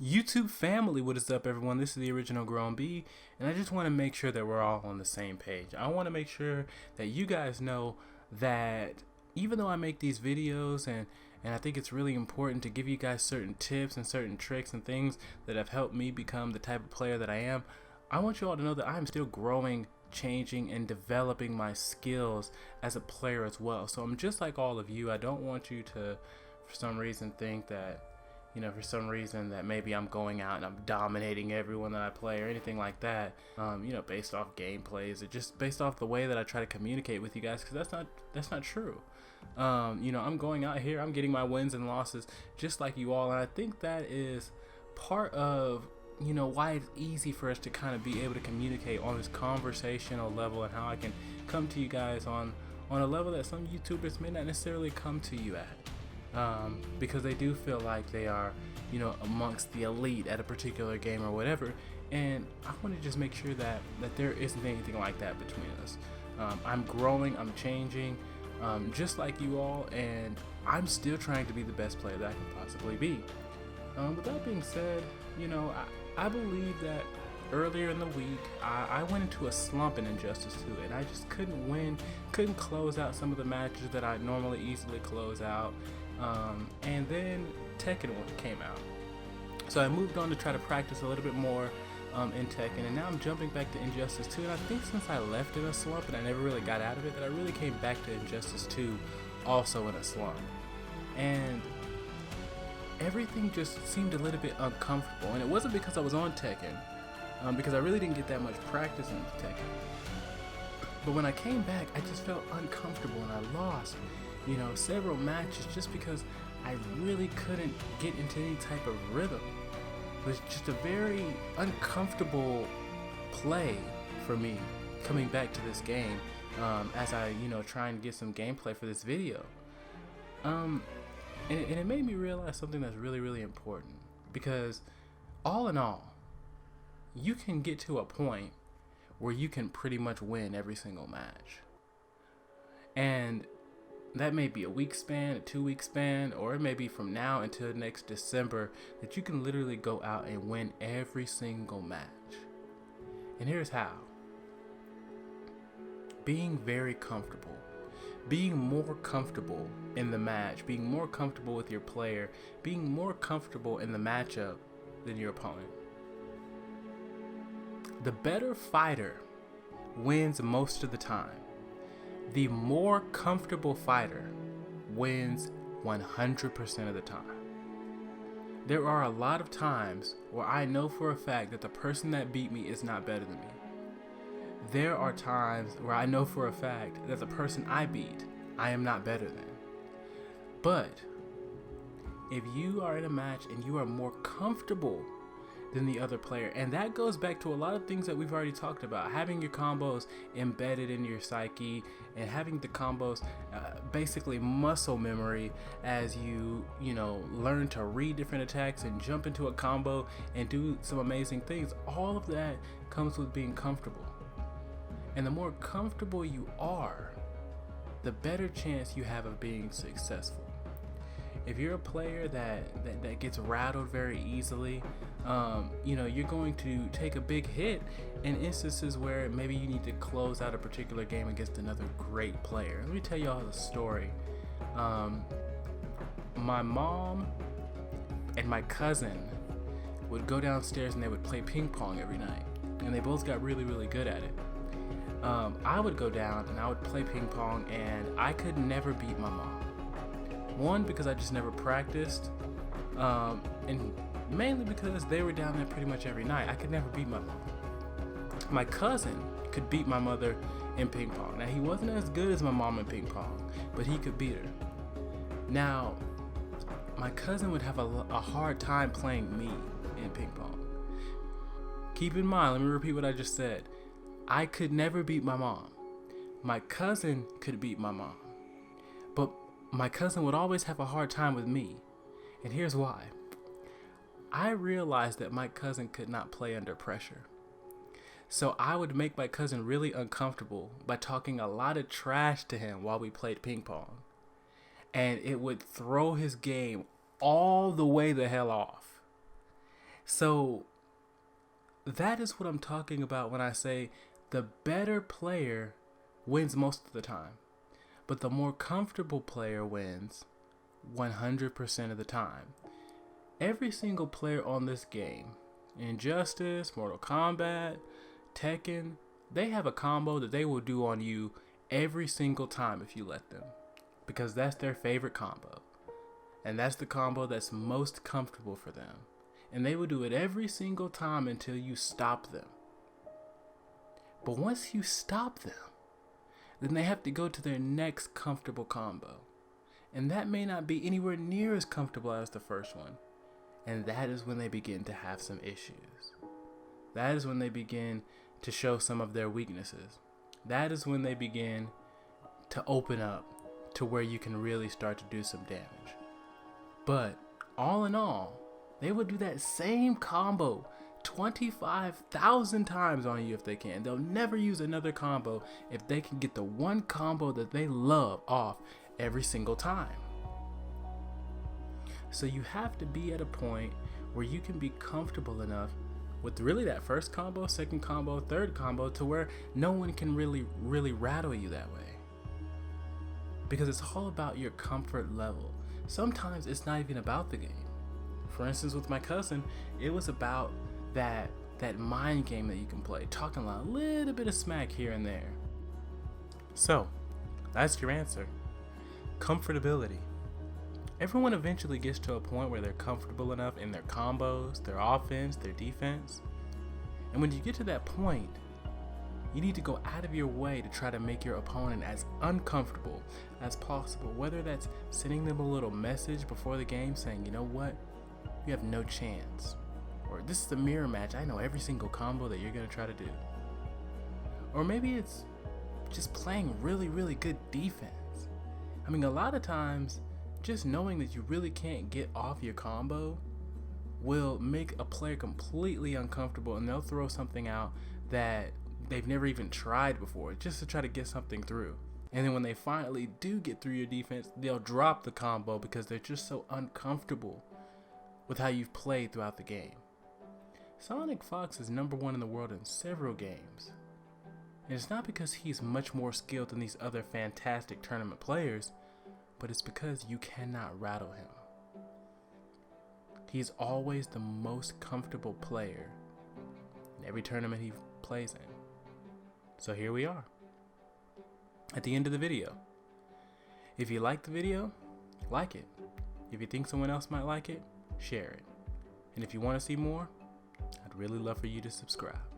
YouTube family, what is up, everyone? This is the original Grown B, and I just want to make sure that we're all on the same page. I want to make sure that you guys know that even though I make these videos and I think it's really important to give you guys certain tips and certain tricks and things that have helped me become the type of player that I am, I want you all to know that I'm still growing, changing, and developing my skills as a player as well. So I'm just like all of you. I don't want you to, for some reason, think that for some reason that maybe I'm going out and I'm dominating everyone that I play or anything like that, based off gameplays or just based off the way that I try to communicate with you guys, because that's not true. I'm going out here, I'm getting my wins and losses just like you all, and I think that is part of why it's easy for us to kind of be able to communicate on this conversational level, and how I can come to you guys on a level that some YouTubers may not necessarily come to you at. Because they do feel like they are, amongst the elite at a particular game or whatever. And I want to just make sure that there isn't anything like that between us. I'm growing, I'm changing, just like you all, and I'm still trying to be the best player that I can possibly be. With that being said, I believe that earlier in the week, I went into a slump in Injustice 2, and I just couldn't win, couldn't close out some of the matches that I normally easily close out. And then Tekken came out, so I moved on to try to practice a little bit more in Tekken, and now I'm jumping back to Injustice 2. And I think since I left in a slump and I never really got out of it, that I really came back to Injustice 2 also in a slump, and everything just seemed a little bit uncomfortable. And it wasn't because I was on Tekken, because I really didn't get that much practice in Tekken, but when I came back, I just felt uncomfortable, and I lost several matches just because I really couldn't get into any type of rhythm. It was just a very uncomfortable play for me coming back to this game, as I try and get some gameplay for this video. And it made me realize something that's really, really important, because all in all, you can get to a point where you can pretty much win every single match, and that may be a week span, a 2-week span, or it may be from now until next December, that you can literally go out and win every single match. And here's how. Being very comfortable. Being more comfortable in the match. Being more comfortable with your player. Being more comfortable in the matchup than your opponent. The better fighter wins most of the time. The more comfortable fighter wins 100% of the time. There are a lot of times where I know for a fact that the person that beat me is not better than me. There are times where I know for a fact that the person I beat, I am not better than. But if you are in a match and you are more comfortable than the other player, and that goes back to a lot of things that we've already talked about, having your combos embedded in your psyche, and having the combos basically muscle memory as you learn to read different attacks and jump into a combo and do some amazing things. All of that comes with being comfortable, and the more comfortable you are, the better chance you have of being successful. If you're a player that gets rattled very easily, you're going to take a big hit in instances where maybe you need to close out a particular game against another great player. Let me tell you all the story. My mom and my cousin would go downstairs and they would play ping pong every night, and they both got really, really good at it. I would go down and I would play ping pong, and I could never beat my mom. One, because I just never practiced, and mainly because they were down there pretty much every night. I could never beat my mom. My cousin could beat my mother in ping pong. Now, he wasn't as good as my mom in ping pong, but he could beat her. Now, my cousin would have a hard time playing me in ping pong. Keep in mind, let me repeat what I just said. I could never beat my mom. My cousin could beat my mom, but my cousin would always have a hard time with me, and here's why. I realized that my cousin could not play under pressure, so I would make my cousin really uncomfortable by talking a lot of trash to him while we played ping pong, and it would throw his game all the way the hell off. So that is what I'm talking about when I say the better player wins most of the time, but the more comfortable player wins 100% of the time. Every single player on this game, Injustice, Mortal Kombat, Tekken, they have a combo that they will do on you every single time if you let them, because that's their favorite combo, and that's the combo that's most comfortable for them, and they will do it every single time until you stop them. But once you stop them, then they have to go to their next comfortable combo, and that may not be anywhere near as comfortable as the first one, and that is when they begin to have some issues. That is when they begin to show some of their weaknesses. That is when they begin to open up to where you can really start to do some damage. But all in all, they will do that same combo 25,000 times on you if they can. They'll never use another combo if they can get the one combo that they love off every single time. So you have to be at a point where you can be comfortable enough with really that first combo, second combo, third combo, to where no one can really rattle you that way. Because it's all about your comfort level. Sometimes it's not even about the game. For instance, with my cousin, it was about that mind game that you can play, talking a little bit of smack here and there. So, that's your answer. Comfortability. Everyone eventually gets to a point where they're comfortable enough in their combos, their offense, their defense. And when you get to that point, you need to go out of your way to try to make your opponent as uncomfortable as possible. Whether that's sending them a little message before the game saying, you know what, you have no chance. Or this is a mirror match, I know every single combo that you're going to try to do. Or maybe it's just playing really good defense. I mean, a lot of times, just knowing that you really can't get off your combo will make a player completely uncomfortable, and they'll throw something out that they've never even tried before just to try to get something through. And then when they finally do get through your defense, they'll drop the combo because they're just so uncomfortable with how you've played throughout the game. Sonic Fox is #1 in the world in several games. And it's not because he's much more skilled than these other fantastic tournament players, but it's because you cannot rattle him. He's always the most comfortable player in every tournament he plays in. So here we are, at the end of the video. If you like the video, like it. If you think someone else might like it, share it. And if you want to see more, I'd really love for you to subscribe.